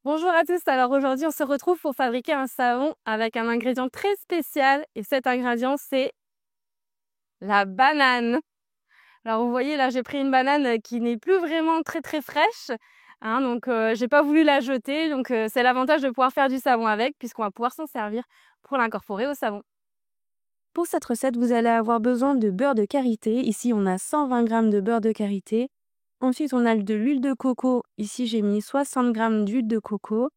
Bonjour à tous, alors aujourd'hui on se retrouve pour fabriquer un savon avec un ingrédient très spécial et cet ingrédient c'est la banane. Alors vous voyez là j'ai pris une banane qui n'est plus vraiment très fraîche, donc j'ai pas voulu la jeter, donc c'est l'avantage de pouvoir faire du savon avec puisqu'on va pouvoir s'en servir pour l'incorporer au savon. Pour cette recette, vous allez avoir besoin de beurre de karité. Ici, on a 120 g de beurre de karité. Ensuite, on a de l'huile de coco. Ici, j'ai mis 60 g d'huile de coco.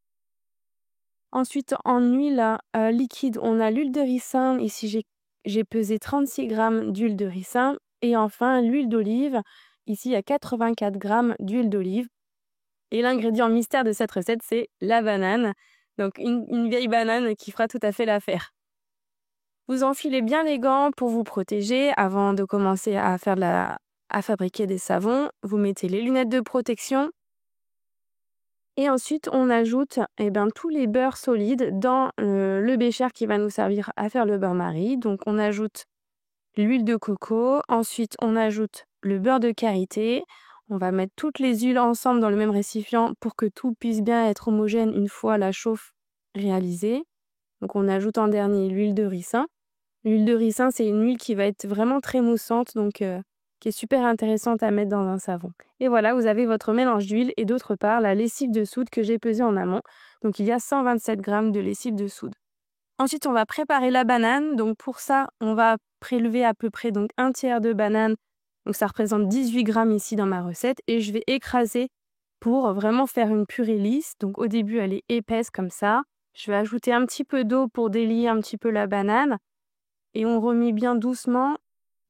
Ensuite, en huile liquide, on a l'huile de ricin. Ici, j'ai pesé 36 g d'huile de ricin. Et enfin, l'huile d'olive. Ici, il y a 84 g d'huile d'olive. Et l'ingrédient mystère de cette recette, c'est la banane. Donc, une vieille banane qui fera tout à fait l'affaire. Vous enfilez bien les gants pour vous protéger avant de commencer à fabriquer des savons. Vous mettez les lunettes de protection. Et ensuite, on ajoute tous les beurres solides dans le bécher qui va nous servir à faire le bain-marie. Donc, on ajoute l'huile de coco. Ensuite, on ajoute le beurre de karité. On va mettre toutes les huiles ensemble dans le même récipient pour que tout puisse bien être homogène une fois la chauffe réalisée. Donc, on ajoute en dernier l'huile de ricin. L'huile de ricin, c'est une huile qui va être vraiment très moussante, donc qui est super intéressante à mettre dans un savon. Et voilà, vous avez votre mélange d'huile et d'autre part la lessive de soude que j'ai pesée en amont. Donc il y a 127 g de lessive de soude. Ensuite, on va préparer la banane. Donc pour ça, on va prélever à peu près donc, un tiers de banane. Donc ça représente 18 g ici dans ma recette. Et je vais écraser pour vraiment faire une purée lisse. Donc au début, elle est épaisse comme ça. Je vais ajouter un petit peu d'eau pour délier un petit peu la banane. Et on remet bien doucement.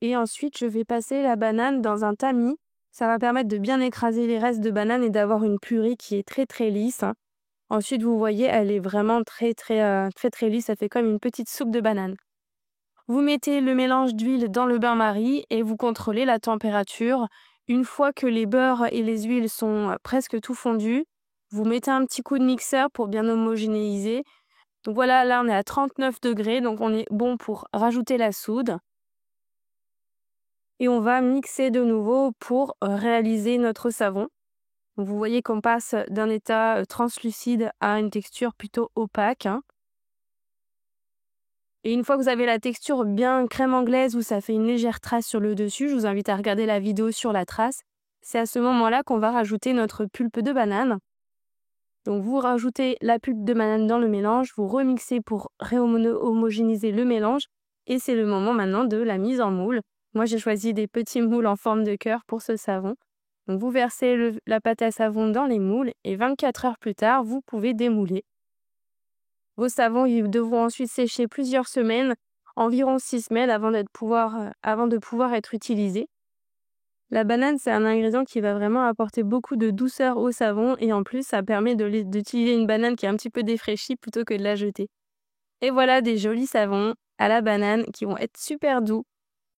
Et ensuite, je vais passer la banane dans un tamis. Ça va permettre de bien écraser les restes de banane et d'avoir une purée qui est très lisse. Ensuite, vous voyez, elle est vraiment très lisse. Ça fait comme une petite soupe de banane. Vous mettez le mélange d'huile dans le bain-marie et vous contrôlez la température. Une fois que les beurres et les huiles sont presque tout fondus, vous mettez un petit coup de mixeur pour bien homogénéiser. Donc voilà, là on est à 39 degrés, donc on est bon pour rajouter la soude. Et on va mixer de nouveau pour réaliser notre savon. Donc vous voyez qu'on passe d'un état translucide à une texture plutôt opaque. Et une fois que vous avez la texture bien crème anglaise où ça fait une légère trace sur le dessus, je vous invite à regarder la vidéo sur la trace. C'est à ce moment-là qu'on va rajouter notre pulpe de banane. Donc vous rajoutez la pulpe de banane dans le mélange, vous remixez pour réhomogénéiser le mélange et c'est le moment maintenant de la mise en moule. Moi j'ai choisi des petits moules en forme de cœur pour ce savon. Donc vous versez la pâte à savon dans les moules et 24 heures plus tard, vous pouvez démouler. Vos savons ils devront ensuite sécher plusieurs semaines, environ 6 semaines avant de pouvoir être utilisés. La banane, c'est un ingrédient qui va vraiment apporter beaucoup de douceur au savon et en plus, ça permet d'utiliser une banane qui est un petit peu défraîchie plutôt que de la jeter. Et voilà des jolis savons à la banane qui vont être super doux